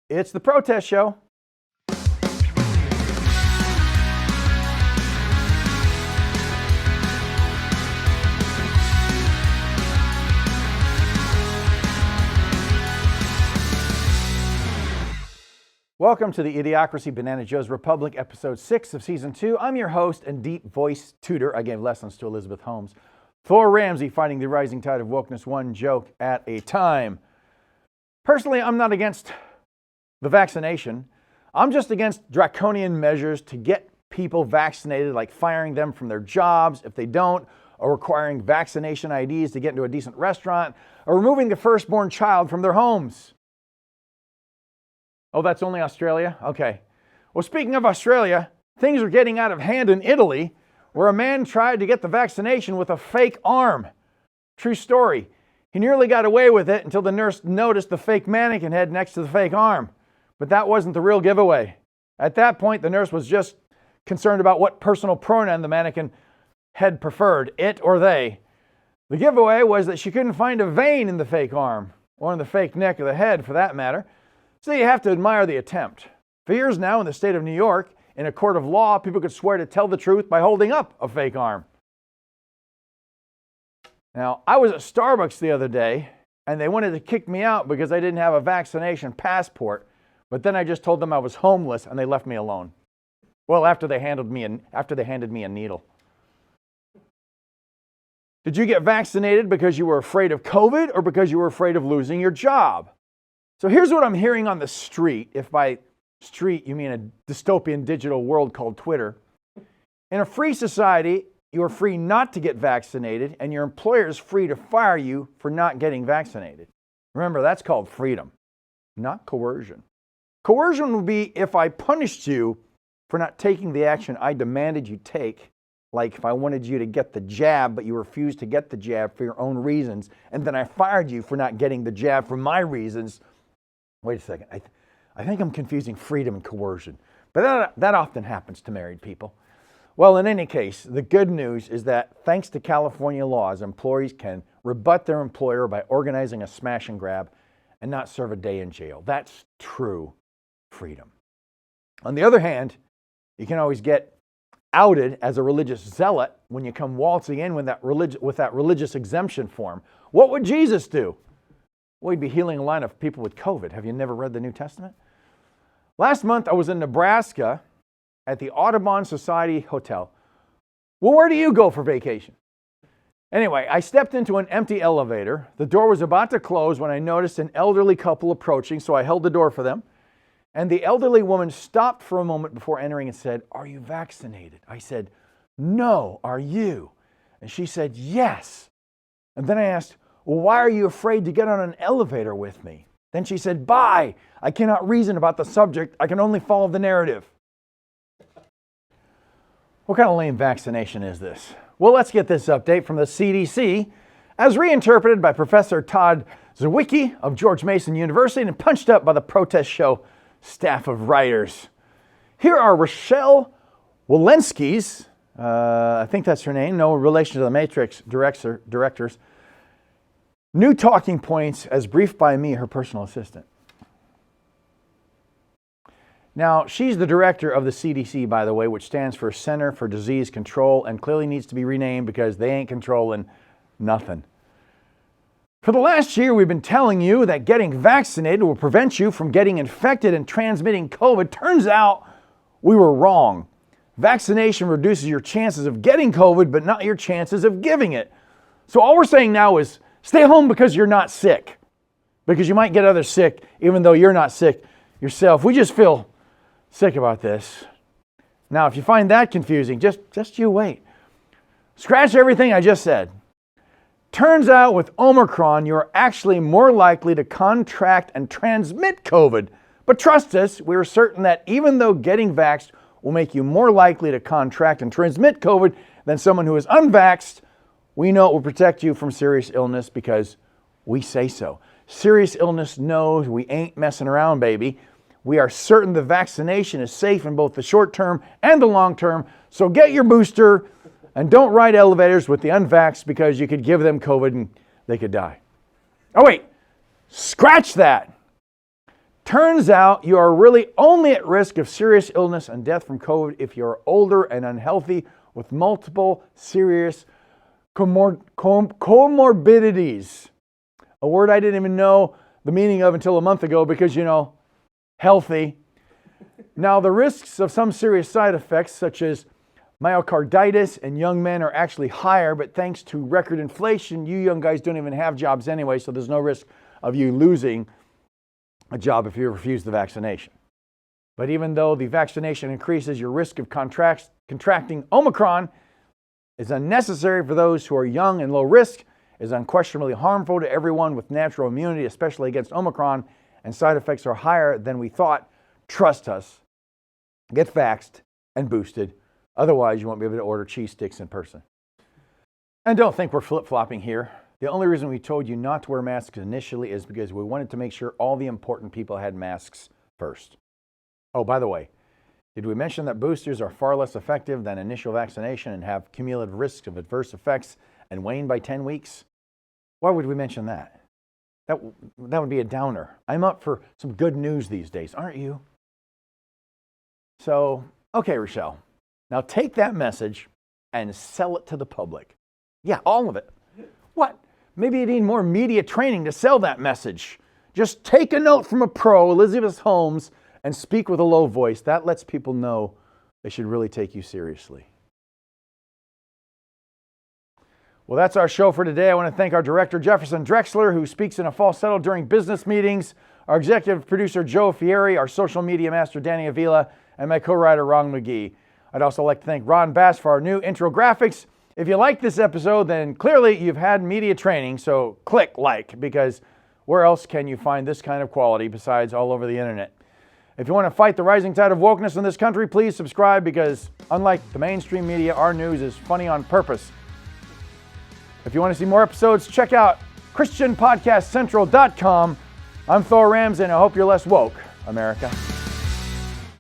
It's the protest show. Welcome to the Idiocracy Banana Joe's Republic, episode 6 of season 2. I'm your host and deep voice tutor. I gave lessons to Elizabeth Holmes. Thor Ramsey, fighting the rising tide of wokeness, one joke at a time. Personally, I'm not against the vaccination. I'm just against draconian measures to get people vaccinated, like firing them from their jobs if they don't, or requiring vaccination IDs to get into a decent restaurant, or removing the firstborn child from their homes. Oh, that's only Australia? Okay. Well, speaking of Australia, things are getting out of hand in Italy, where a man tried to get the vaccination with a fake arm. True story. He nearly got away with it until the nurse noticed the fake mannequin head next to the fake arm. But that wasn't the real giveaway. At that point, the nurse was just concerned about what personal pronoun the mannequin head preferred, it or they. The giveaway was that she couldn't find a vein in the fake arm, or in the fake neck of the head for that matter. So you have to admire the attempt. For years now in the state of New York, in a court of law, people could swear to tell the truth by holding up a fake arm. Now, I was at Starbucks the other day, and they wanted to kick me out because I didn't have a vaccination passport. But then I just told them I was homeless, and they left me alone. Well, after they handed me a needle. Did you get vaccinated because you were afraid of COVID or because you were afraid of losing your job? So here's what I'm hearing on the street, if by street you mean a dystopian digital world called Twitter. In a free society, you are free not to get vaccinated, and your employer is free to fire you for not getting vaccinated. Remember, that's called freedom, not coercion. Coercion would be if I punished you for not taking the action I demanded you take, like if I wanted you to get the jab, but you refused to get the jab for your own reasons, and then I fired you for not getting the jab for my reasons. Wait a second, I think I'm confusing freedom and coercion, but that often happens to married people. Well, in any case, the good news is that thanks to California laws, employees can rebut their employer by organizing a smash and grab and not serve a day in jail. That's true freedom. On the other hand, you can always get outed as a religious zealot when you come waltzing in with that religious exemption form. What would Jesus do? Well, he'd be healing a line of people with COVID. Have you never read the New Testament? Last month, I was in Nebraska at the Audubon Society Hotel. Well, where do you go for vacation? Anyway, I stepped into an empty elevator. The door was about to close when I noticed an elderly couple approaching, so I held the door for them. And the elderly woman stopped for a moment before entering and said, "Are you vaccinated?" I said, "No, are you?" And she said, "Yes." And then I asked, "Well, why are you afraid to get on an elevator with me?" Then she said, "Bye. I cannot reason about the subject. I can only follow the narrative." What kind of lame vaccination is this? Well, let's get this update from the CDC, as reinterpreted by Professor Todd Zywicki of George Mason University and punched up by the protest show staff of writers. Here are Rochelle Walensky's, I think that's her name, no relation to the Matrix directors, new talking points as briefed by me, her personal assistant. Now, she's the director of the CDC, by the way, which stands for Center for Disease Control and clearly needs to be renamed because they ain't controlling nothing. For the last year, we've been telling you that getting vaccinated will prevent you from getting infected and transmitting COVID. Turns out we were wrong. Vaccination reduces your chances of getting COVID, but not your chances of giving it. So all we're saying now is stay home because you're not sick, because you might get others sick even though you're not sick yourself. We just feel sick about this. Now, if you find that confusing, just you wait. Scratch everything I just said. Turns out with Omicron, you're actually more likely to contract and transmit COVID. But trust us, we are certain that even though getting vaxxed will make you more likely to contract and transmit COVID than someone who is unvaxxed, we know it will protect you from serious illness because we say so. Serious illness knows we ain't messing around, baby. We are certain the vaccination is safe in both the short term and the long term. So get your booster and don't ride elevators with the unvaxxed because you could give them COVID and they could die. Oh wait, scratch that. Turns out you are really only at risk of serious illness and death from COVID if you're older and unhealthy with multiple serious comorbidities. A word I didn't even know the meaning of until a month ago because, healthy. Now, the risks of some serious side effects, such as myocarditis in young men, are actually higher, but thanks to record inflation, you young guys don't even have jobs anyway, so there's no risk of you losing a job if you refuse the vaccination. But even though the vaccination increases your risk of contracting Omicron, is unnecessary for those who are young and low risk, is unquestionably harmful to everyone with natural immunity, especially against Omicron, and side effects are higher than we thought. Trust us. Get vaxxed and boosted. Otherwise, you won't be able to order cheese sticks in person. And don't think we're flip-flopping here. The only reason we told you not to wear masks initially is because we wanted to make sure all the important people had masks first. Oh, by the way, did we mention that boosters are far less effective than initial vaccination and have cumulative risks of adverse effects and wane by 10 weeks? Why would we mention that? That would be a downer. I'm up for some good news these days, aren't you? So, okay, Rochelle. Now take that message and sell it to the public. Yeah, all of it. What? Maybe you need more media training to sell that message. Just take a note from a pro, Elizabeth Holmes, and speak with a low voice. That lets people know they should really take you seriously. Well, that's our show for today. I want to thank our director, Jefferson Drexler, who speaks in a falsetto during business meetings, our executive producer, Joe Fieri, our social media master, Danny Avila, and my co-writer, Ron McGee. I'd also like to thank Ron Bass for our new intro graphics. If you like this episode, then clearly you've had media training, so click like, because where else can you find this kind of quality besides all over the internet? If you want to fight the rising tide of wokeness in this country, please subscribe, because unlike the mainstream media, our news is funny on purpose. If you want to see more episodes, check out ChristianPodcastCentral.com. I'm Thor Ramsey, and I hope you're less woke, America.